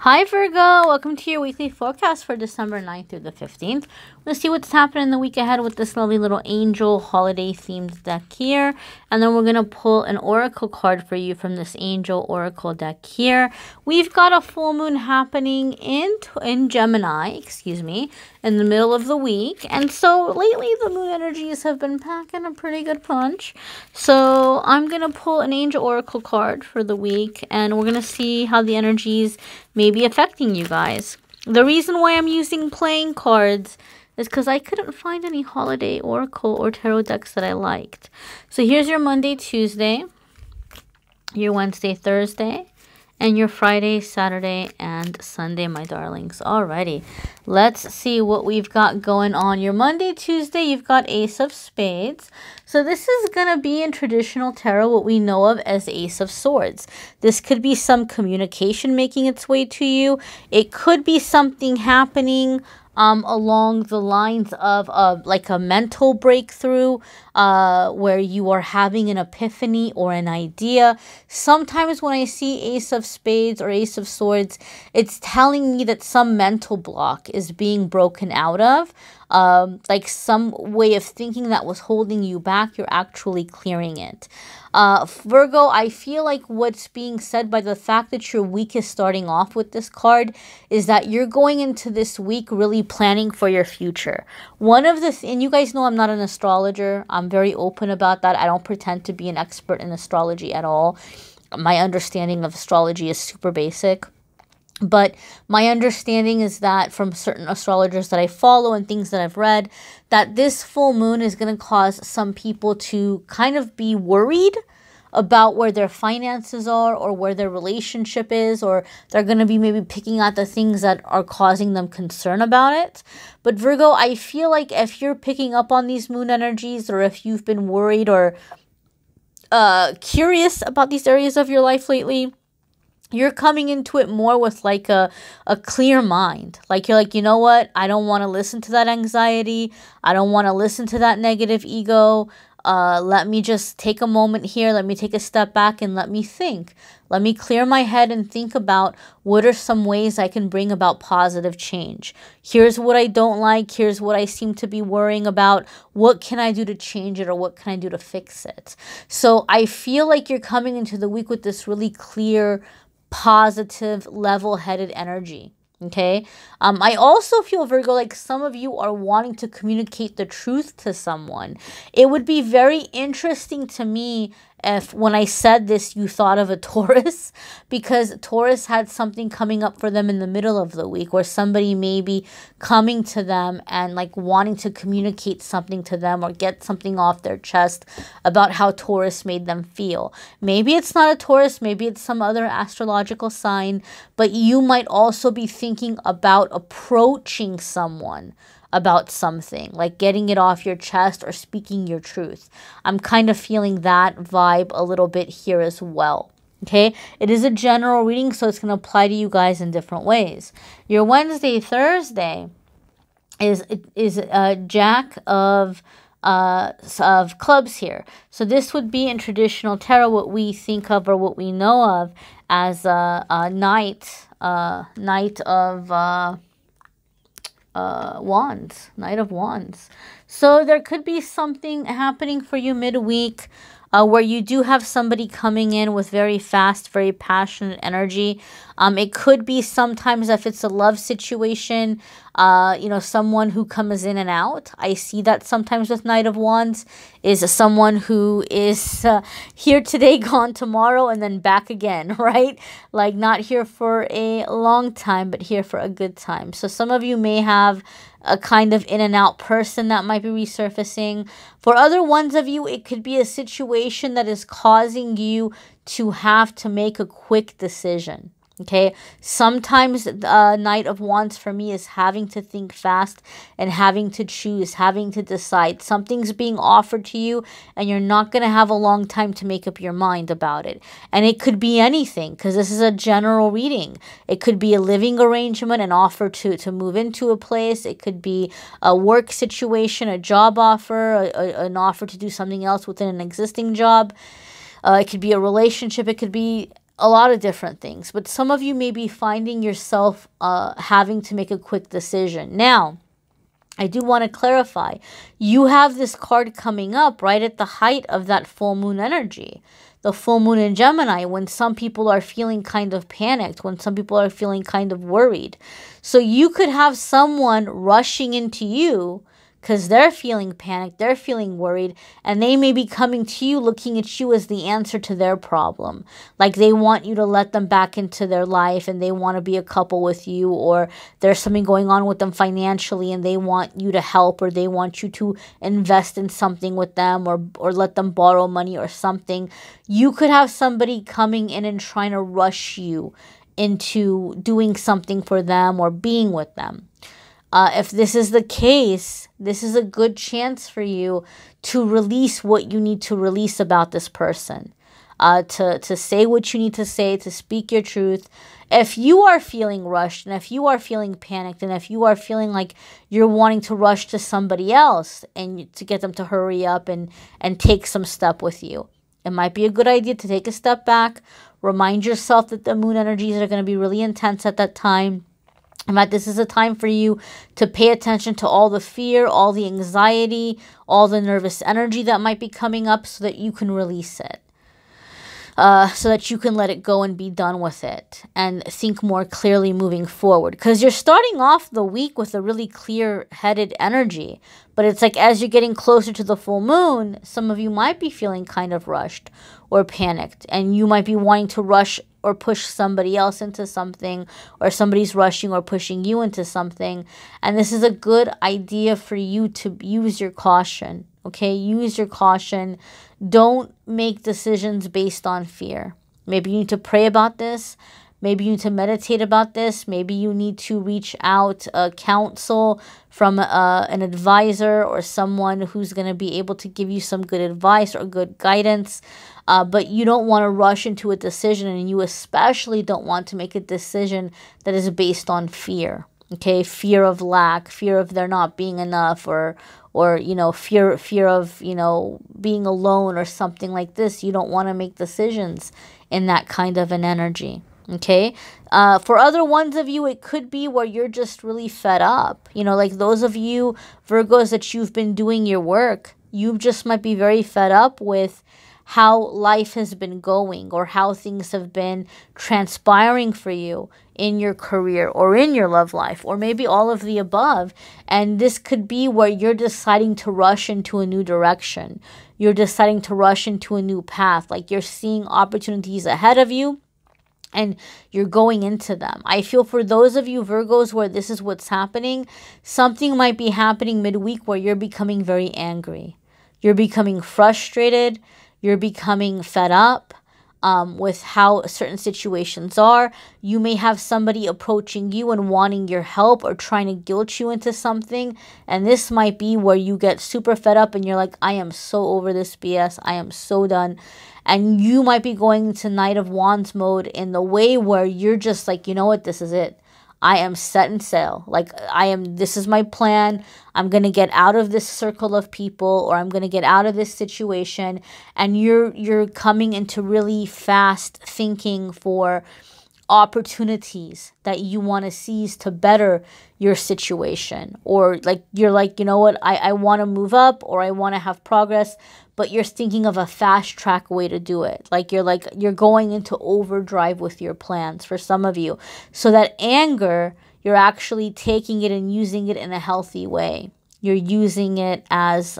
Hi Virgo, welcome to your weekly forecast for December 9th through the 15th. Let's see what's happening in the week ahead with this lovely little angel holiday themed deck here. And then we're going to pull an oracle card for you from this angel oracle deck here. We've got a full moon happening in Gemini, in the middle of the week. And so lately the moon energies have been packing a pretty good punch. So I'm going to pull an angel oracle card for the week and we're going to see how the energies may be affecting you guys. The reason why I'm using playing cards is because I couldn't find any holiday oracle or tarot decks that I liked. So here's your Monday, Tuesday, your Wednesday, Thursday, and your Friday, Saturday, and Sunday, my darlings. Alrighty, let's see what we've got going on. Your Monday, Tuesday, you've got Ace of Spades. So this is going to be in traditional tarot what we know of as Ace of Swords. This could be some communication making its way to you. It could be something happening along the lines of like a mental breakthrough where you are having an epiphany or an idea. Sometimes when I see Ace of Spades or Ace of Swords, it's telling me that some mental block is being broken out of. Like some way of thinking that was holding you back, you're actually clearing it. Virgo, I feel like what's being said by the fact that your week is starting off with this card is that you're going into this week really planning for your future. One of the and you guys know I'm not an astrologer. I'm very open about that. I don't pretend to be an expert in astrology at all. My understanding of astrology is super basic. But my understanding is that from certain astrologers that I follow and things that I've read, that this full moon is going to cause some people to kind of be worried about where their finances are or where their relationship is, or they're going to be maybe picking out the things that are causing them concern about it. But Virgo, I feel like if you're picking up on these moon energies, or if you've been worried or curious about these areas of your life lately, you're coming into it more with like a clear mind. Like you're like, you know what? I don't want to listen to that anxiety. I don't want to listen to that negative ego. Let me just take a moment here. Let me take a step back and let me think. Let me clear my head and think about what are some ways I can bring about positive change. Here's what I don't like. Here's what I seem to be worrying about. What can I do to change it, or what can I do to fix it? So I feel like you're coming into the week with this really clear, positive, level-headed energy. Okay. I also feel, Virgo, like some of you are wanting to communicate the truth to someone. It would be very interesting to me if when I said this, you thought of a Taurus, because Taurus had something coming up for them in the middle of the week, where somebody may be coming to them and like wanting to communicate something to them or get something off their chest about how Taurus made them feel. Maybe it's not a Taurus, maybe it's some other astrological sign, but you might also be thinking about approaching someone about something, like getting it off your chest or speaking your truth. I'm kind of feeling that vibe a little bit here as well. Okay, it is a general reading, so it's going to apply to you guys in different ways. Your Wednesday, Thursday is a Jack of clubs here. So this would be in traditional tarot what we think of or what we know of as a knight of wands, Knight of Wands. So there could be something happening for you midweek where you do have somebody coming in with very fast, very passionate energy. It could be sometimes if it's a love situation, you know, someone who comes in and out. I see that sometimes with Knight of Wands is someone who is here today, gone tomorrow, and then back again, right? Like not here for a long time, but here for a good time. So some of you may have a kind of in and out person that might be resurfacing. For other ones of you, it could be a situation that is causing you to have to make a quick decision. Okay, sometimes Knight of Wands for me is having to think fast and having to choose, having to decide. Something's being offered to you and you're not going to have a long time to make up your mind about it. And it could be anything, because this is a general reading. It could be a living arrangement, an offer to move into a place. It could be a work situation, a job offer, an offer to do something else within an existing job. It could be a relationship. It could be a lot of different things. But some of you may be finding yourself having to make a quick decision. Now, I do want to clarify, you have this card coming up right at the height of that full moon energy. The full moon in Gemini, when some people are feeling kind of panicked, when some people are feeling kind of worried. So you could have someone rushing into you because they're feeling panicked, they're feeling worried, and they may be coming to you looking at you as the answer to their problem. Like they want you to let them back into their life and they want to be a couple with you, or there's something going on with them financially and they want you to help, or they want you to invest in something with them, or let them borrow money or something. You could have somebody coming in and trying to rush you into doing something for them or being with them. If this is the case, this is a good chance for you to release what you need to release about this person. To say what you need to say, to speak your truth. If you are feeling rushed, and if you are feeling panicked, and if you are feeling like you're wanting to rush to somebody else and to get them to hurry up and take some step with you, it might be a good idea to take a step back, remind yourself that the moon energies are going to be really intense at that time. And that this is a time for you to pay attention to all the fear, all the anxiety, all the nervous energy that might be coming up so that you can release it. So that you can let it go and be done with it and think more clearly moving forward. Because you're starting off the week with a really clear-headed energy. But it's like as you're getting closer to the full moon, some of you might be feeling kind of rushed or panicked. And you might be wanting to rush or push somebody else into something, or somebody's rushing or pushing you into something. And this is a good idea for you to use your caution, okay? Use your caution. Don't make decisions based on fear. Maybe you need to pray about this. Maybe you need to meditate about this. Maybe you need to reach out counsel from an advisor or someone who's going to be able to give you some good advice or good guidance. But you don't want to rush into a decision, and you especially don't want to make a decision that is based on fear. Okay, fear of lack, fear of there not being enough, or you know, fear of, you know, being alone or something like this. You don't want to make decisions in that kind of an energy. Okay, for other ones of you, it could be where you're just really fed up. You know, like those of you Virgos that you've been doing your work, you just might be very fed up with how life has been going, or how things have been transpiring for you in your career or in your love life, or maybe all of the above. And this could be where you're deciding to rush into a new direction. You're deciding to rush into a new path. Like you're seeing opportunities ahead of you and you're going into them. I feel for those of you Virgos where this is what's happening, something might be happening midweek where you're becoming very angry. You're becoming frustrated. You're becoming fed up with how certain situations are. You may have somebody approaching you and wanting your help or trying to guilt you into something. And this might be where you get super fed up and you're like, I am so over this BS. I am so done. And you might be going into Knight of Wands mode in the way where you're just like, you know what, this is it. I am set in sail. Like this is my plan. I'm going to get out of this circle of people, or I'm going to get out of this situation. And you're coming into really fast thinking for opportunities that you want to seize to better your situation. Or like, you're like, you know what, I want to move up, or I want to have progress, but you're thinking of a fast track way to do it. You're going into overdrive with your plans for some of you. So that anger, you're actually taking it and using it in a healthy way. You're using it as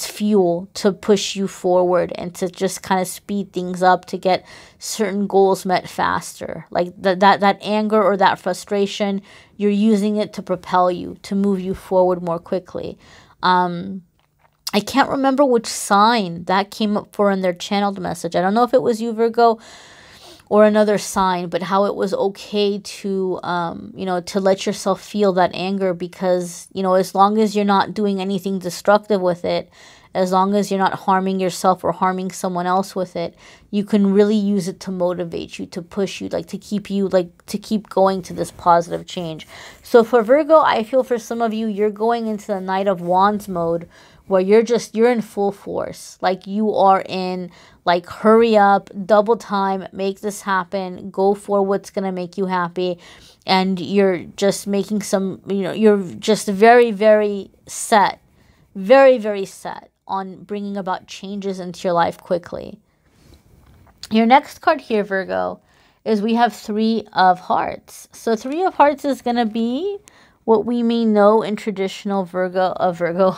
fuel to push you forward and to just kind of speed things up to get certain goals met faster. Like that anger or that frustration, you're using it to propel you, to move you forward more quickly. I can't remember which sign that came up for in their channeled message. I don't know if it was you, Virgo, or another sign, but how it was okay to, you know, to let yourself feel that anger, because, you know, as long as you're not doing anything destructive with it, as long as you're not harming yourself or harming someone else with it, you can really use it to motivate you, to push you, to keep going to this positive change. So for Virgo, I feel for some of you, you're going into the Knight of Wands mode where you're in full force. Like you are in like hurry up, double time, make this happen, go for what's going to make you happy. And you're just making some, you're just very, very set, very, very set on bringing about changes into your life quickly. Your next card here, Virgo, is we have Three of Hearts. So Three of Hearts is going to be what we may know in traditional Virgo.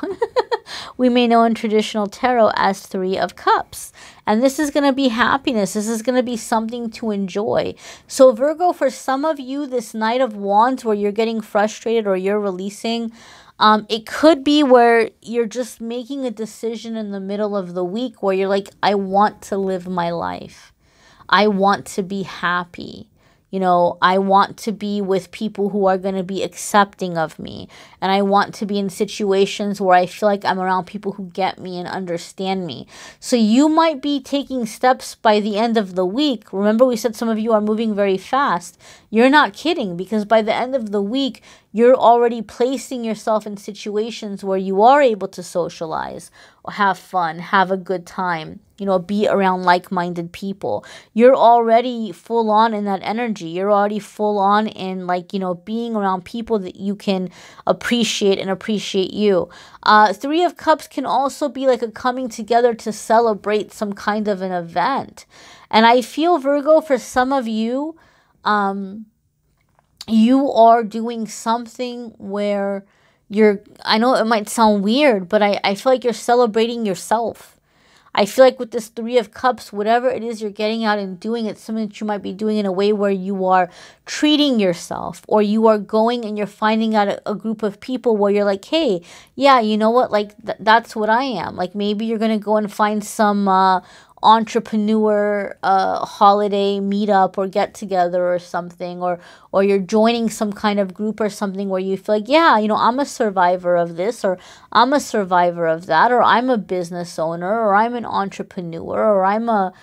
We may know in traditional tarot as Three of Cups. And this is going to be happiness. This is going to be something to enjoy. So Virgo, for some of you, this Knight of Wands where you're getting frustrated or you're releasing, it could be where you're just making a decision in the middle of the week where you're like, I want to live my life. I want to be happy. I want to be with people who are going to be accepting of me. And I want to be in situations where I feel like I'm around people who get me and understand me. So you might be taking steps by the end of the week. Remember, we said some of you are moving very fast. You're not kidding, because by the end of the week, you're already placing yourself in situations where you are able to socialize, or have fun, have a good time, be around like-minded people. You're already full on in that energy. You're already full on in being around people that you can appreciate and appreciate you. Three of Cups can also be like a coming together to celebrate some kind of an event. And I feel, Virgo, for some of you, you are doing something where I know it might sound weird, but I feel like you're celebrating yourself. I feel like with this Three of Cups, whatever it is you're getting out and doing, it's something that you might be doing in a way where you are treating yourself, or you are going and you're finding out a group of people where you're like, hey, yeah, you know what? Like, that's what I am. Like, maybe you're going to go and find some entrepreneur holiday meetup or get together or something, or you're joining some kind of group or something where you feel like, yeah, I'm a survivor of this, or I'm a survivor of that, or I'm a business owner, or I'm an entrepreneur, or I'm a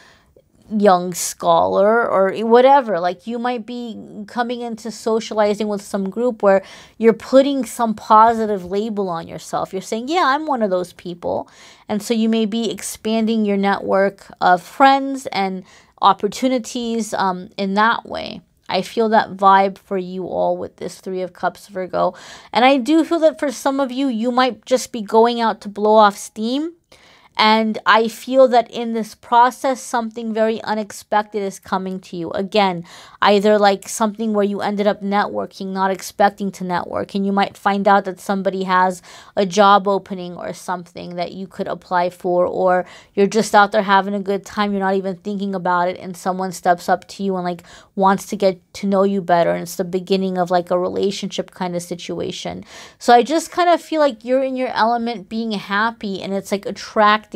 young scholar, or whatever. Like, you might be coming into socializing with some group where you're putting some positive label on yourself. You're saying, yeah, I'm one of those people. And so you may be expanding your network of friends and opportunities in that way. I feel that vibe for you all with this Three of Cups, Virgo. And I do feel that for some of you, you might just be going out to blow off steam. And I feel that in this process, something very unexpected is coming to you. Again, either like something where you ended up networking, not expecting to network. And you might find out that somebody has a job opening or something that you could apply for. Or you're just out there having a good time. You're not even thinking about it. And someone steps up to you and like wants to get to know you better. And it's the beginning of like a relationship kind of situation. So I just kind of feel like you're in your element being happy. And it's like attracting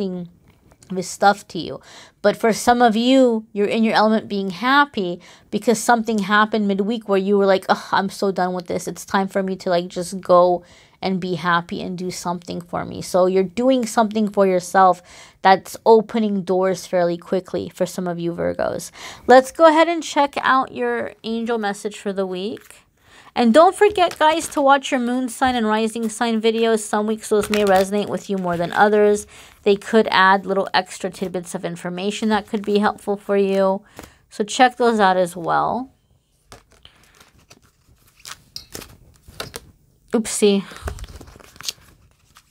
this stuff to you. But for some of you, you're in your element being happy because something happened midweek where you were like, oh, I'm so done with this. It's time for me to like just go and be happy and do something for me. So you're doing something for yourself that's opening doors fairly quickly for some of you Virgos. Let's go ahead and check out your angel message for the week. And don't forget, guys, to watch your moon sign and rising sign videos. Some weeks those may resonate with you more than others. They could add little extra tidbits of information that could be helpful for you. So check those out as well. Oopsie.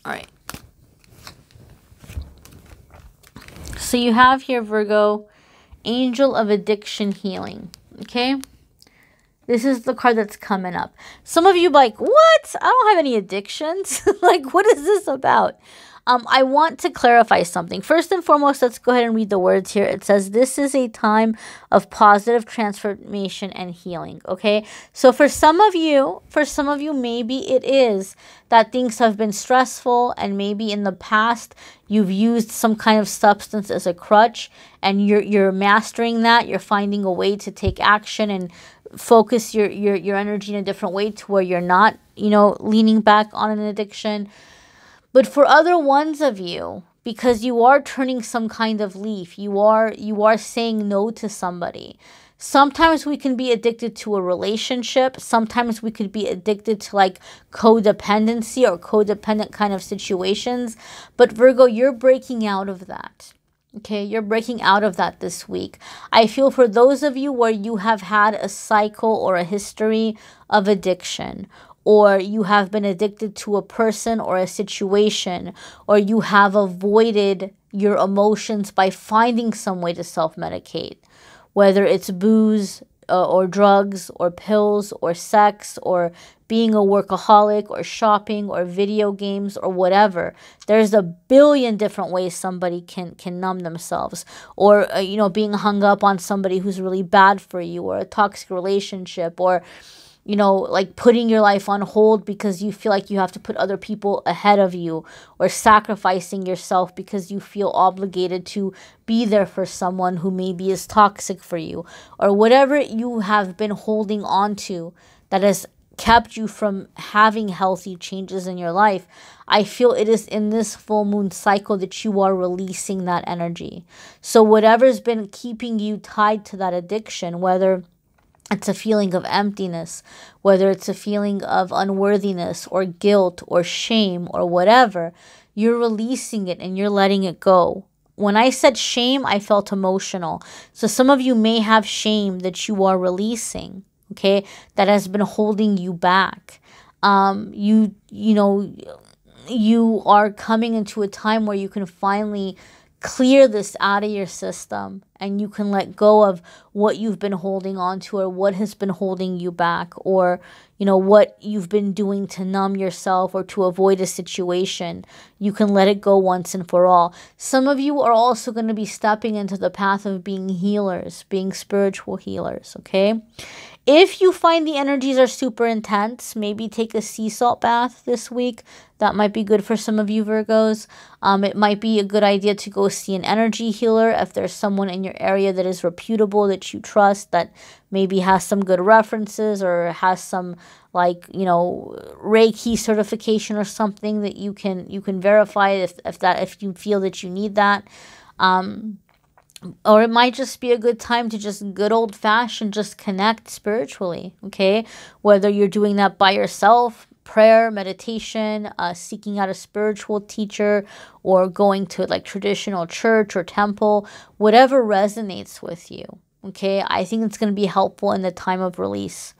All right. So you have here, Virgo, Angel of Addiction Healing. Okay? This is the card that's coming up. Some of you like, what? I don't have any addictions. Like, what is this about? I want to clarify something. First and foremost, let's go ahead and read the words here. It says, this is a time of positive transformation and healing. Okay. So for some of you, maybe it is that things have been stressful, and maybe in the past you've used some kind of substance as a crutch, and you're mastering that. You're finding a way to take action and focus your energy in a different way to where you're not, leaning back on an addiction. But for other ones of you, because you are turning some kind of leaf, you are saying no to somebody. Sometimes we can be addicted to a relationship. Sometimes we could be addicted to like codependency or codependent kind of situations. But Virgo, you're breaking out of that. Okay, you're breaking out of that this week. I feel for those of you where you have had a cycle or a history of addiction, or you have been addicted to a person or a situation, or you have avoided your emotions by finding some way to self-medicate, whether it's booze or drugs or pills or sex or being a workaholic or shopping or video games or whatever. There's a billion different ways somebody can numb themselves, or you know, being hung up on somebody who's really bad for you, or a toxic relationship, or you know, like putting your life on hold because you feel like you have to put other people ahead of you, or sacrificing yourself because you feel obligated to be there for someone who maybe is toxic for you, or whatever you have been holding on to that has kept you from having healthy changes in your life. I feel it is in this full moon cycle that you are releasing that energy. So whatever's been keeping you tied to that addiction, whether it's a feeling of emptiness, whether it's a feeling of unworthiness or guilt or shame or whatever, you're releasing it and you're letting it go. When I said shame, I felt emotional. So some of you may have shame that you are releasing, okay, that has been holding you back. You know, you are coming into a time where you can finally clear this out of your system, and you can let go of what you've been holding on to, or what has been holding you back, or you know, what you've been doing to numb yourself or to avoid a situation. You can let it go once and for all. Some of you are also going to be stepping into the path of being healers, being spiritual healers, okay? If you find the energies are super intense, maybe take a sea salt bath this week. That might be good for some of you Virgos. It might be a good idea to go see an energy healer if there's someone in your area that is reputable, that you trust, that maybe has some good references or has some, like, you know, Reiki certification or something that you can verify if you feel that you need that. Or it might just be a good time to just good old-fashioned just connect spiritually, okay? Whether you're doing that by yourself, prayer, meditation, seeking out a spiritual teacher, or going to like traditional church or temple, whatever resonates with you, okay? I think it's going to be helpful in the time of release.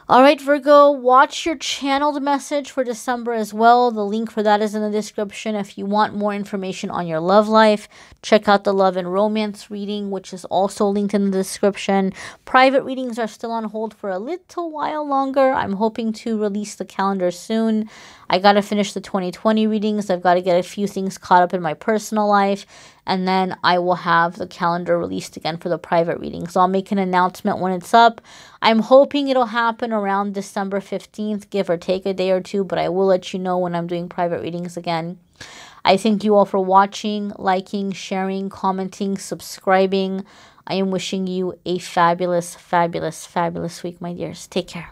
All right, Virgo, watch your channeled message for December as well. The link for that is in the description. If you want more information on your love life, check out the love and romance reading, which is also linked in the description. Private readings are still on hold for a little while longer. I'm hoping to release the calendar soon. I got to finish the 2020 readings. I've got to get a few things caught up in my personal life. And then I will have the calendar released again for the private readings. So I'll make an announcement when it's up. I'm hoping it'll happen around December 15th, give or take a day or two, but I will let you know when I'm doing private readings again. I thank you all for watching, liking, sharing, commenting, subscribing. I am wishing you a fabulous, fabulous, fabulous week, my dears. Take care.